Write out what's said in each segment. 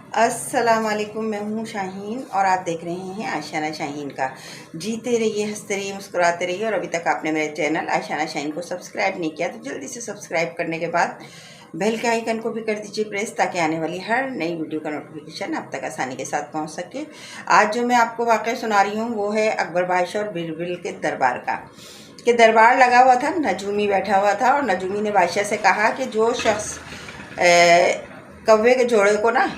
अस्सलाम वालेकुम। मैं हूँ शाहीन और आप देख रहे हैं आशियाना शाहीन का। जीते रहिए, हंसते रहिए, मुस्कुराते रहिए। और अभी तक आपने मेरे चैनल आशियाना शाहीन को सब्सक्राइब नहीं किया तो जल्दी से सब्सक्राइब करने के बाद बेल के आइकन को भी कर दीजिए प्रेस, ताकि आने वाली हर नई वीडियो का नोटिफिकेशन आप तक आसानी के साथ पहुँच सके। आज जो मैं आपको वाक़या सुना रही हूँ वो है अकबर बादशाह और बीरबल के दरबार का। कि दरबार लगा हुआ था, नजूमी बैठा हुआ था और नजूमी ने बादशाह से कहा कि जो शख्स कौवे के जोड़े को ना,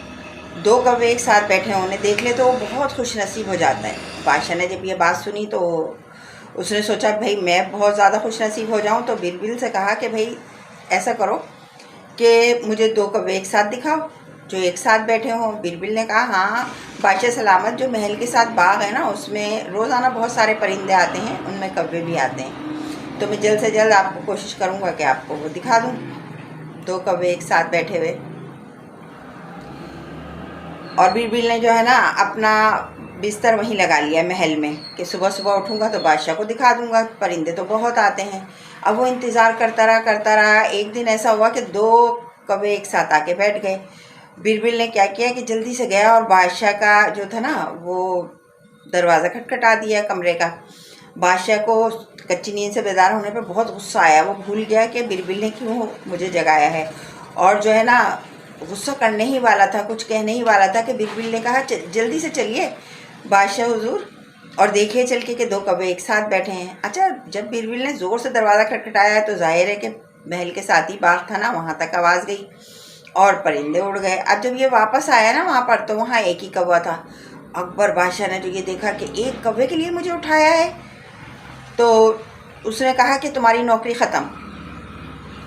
दो कौवे एक साथ बैठे हों उन्हें देख ले तो वो बहुत खुश नसीब हो जाता है। बादशाह ने जब ये बात सुनी तो उसने सोचा भाई मैं बहुत ज़्यादा खुश नसीब हो जाऊं, तो बीरबल से कहा कि भाई ऐसा करो कि मुझे दो कौवे एक साथ दिखाओ जो एक साथ बैठे हों। बीरबल ने कहा हाँ बादशाह सलामत, जो महल के साथ बाग है ना उसमें रोज़ाना बहुत सारे परिंदे आते हैं, उनमें कौवे भी आते हैं, तो मैं जल्द से जल्द आपको कोशिश करूँगा कि आपको वो दिखा दूँ दो कौवे एक साथ बैठे हुए। और बीरबल ने जो है ना अपना बिस्तर वहीं लगा लिया महल में कि सुबह सुबह उठूँगा तो बादशाह को दिखा दूँगा, परिंदे तो बहुत आते हैं। अब वो इंतज़ार करता रहा। एक दिन ऐसा हुआ कि दो कौवे एक साथ आके बैठ गए। बीरबल ने क्या किया कि जल्दी से गया और बादशाह का जो था ना वो दरवाज़ा खटखटा दिया कमरे का। बादशाह को कच्ची नींद से बेदार होने पर बहुत गुस्सा आया। वो भूल गया कि बीरबल ने क्यों मुझे जगाया है, और जो है ना गुस्सा करने ही वाला था, कुछ कहने ही वाला था कि बीरबल ने कहा जल्दी से चलिए बादशाह हुजूर और देखिए चल के कि दो कौवे एक साथ बैठे हैं। अच्छा, जब बीरबल ने ज़ोर से दरवाज़ा खटखटाया तो जाहिर है कि महल के साथ ही बाग था ना, वहाँ तक आवाज़ गई और परिंदे उड़ गए। अब जब ये वापस आया ना वहाँ पर तो वहाँ एक ही कौवा था। अकबर बादशाह ने जो ये देखा कि एक कौवे के लिए मुझे उठाया है, तो उसने कहा कि तुम्हारी नौकरी ख़त्म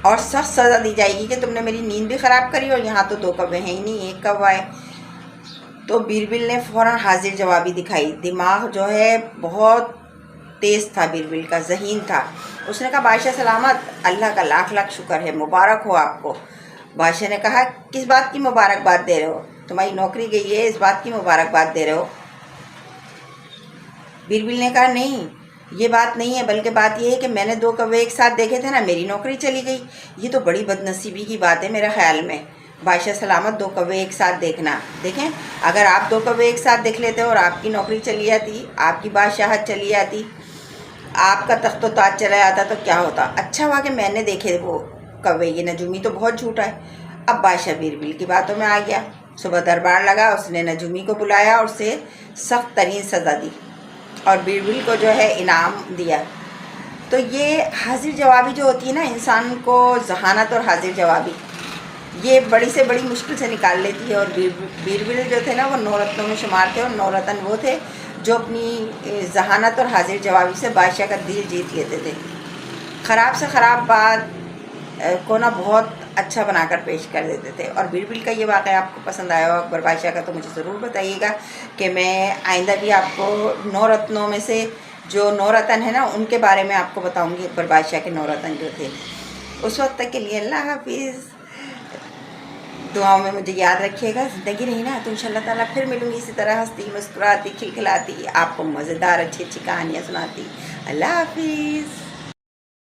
और सख्त सज़ा दी जाएगी कि तुमने मेरी नींद भी ख़राब करी, और यहाँ तो दो कौवे हैं ही नहीं, एक कौवा है। तो बीरबल ने फ़ौरन हाजिर जवाबी दिखाई। दिमाग जो है बहुत तेज़ था बीरबल का, ज़हीन था। उसने कहा बादशाह सलामत, अल्लाह का लाख लाख शुक्र है, मुबारक हो आपको। बादशाह ने कहा किस बात की मुबारकबाद दे रहे हो, तुम्हारी नौकरी गई है इस बात की मुबारकबाद दे रहे हो। बीरबल ने कहा नहीं, ये बात नहीं है, बल्कि बात यह है कि मैंने दो कौवे एक साथ देखे थे ना, मेरी नौकरी चली गई। ये तो बड़ी बदनसीबी की बात है मेरे ख्याल में। बादशाह सलामत, दो कौवे एक साथ देखना, देखें अगर आप दो कौवे एक साथ देख लेते और आपकी नौकरी चली जाती, आपकी बादशाहत चली जाती, आपका तख्त ताज चला जाता तो क्या होता। अच्छा हुआ कि मैंने देखे वो कौवे, ये नजूमी तो बहुत झूठा है। अब बादशाह बीरबल की बातों में आ गया। सुबह दरबार लगा, उसने नजूमी को बुलाया और उसे सख्त तरीन सज़ा दी और बीरबल को जो है इनाम दिया। तो ये हाजिर जवाबी जो होती है ना, इंसान को जहानत और हाजिर जवाबी ये बड़ी से बड़ी मुश्किल से निकाल लेती है। और बीरबल जो थे ना वो 9 रत्नों में शुमार थे, और 9 रत्न वो थे जो अपनी जहानत और हाजिर जवाबी से बादशाह का दिल जीत लेते थे। ख़राब से ख़राब बात को ना बहुत अच्छा बनाकर पेश कर देते थे। और बीरबल का ये वाक़या आपको पसंद आया हो अकबर बादशाह का तो मुझे ज़रूर बताइएगा कि मैं आइंदा भी आपको 9 रत्नों में से जो 9 रत्न है ना उनके बारे में आपको बताऊंगी, अकबर बादशाह के 9 रत्न जो थे। उस वक्त तक के लिए अल्लाह हाफिज़। दुआओं में मुझे याद रखिएगा। ज़िंदगी रही ना तो इंशाअल्लाह ताला फिर मिलूँगी इसी तरह हंसती मुस्कुराती खिलखिलाती, आपको मज़ेदार अच्छी अच्छी कहानियाँ सुनाती। अल्लाह हाफिज़।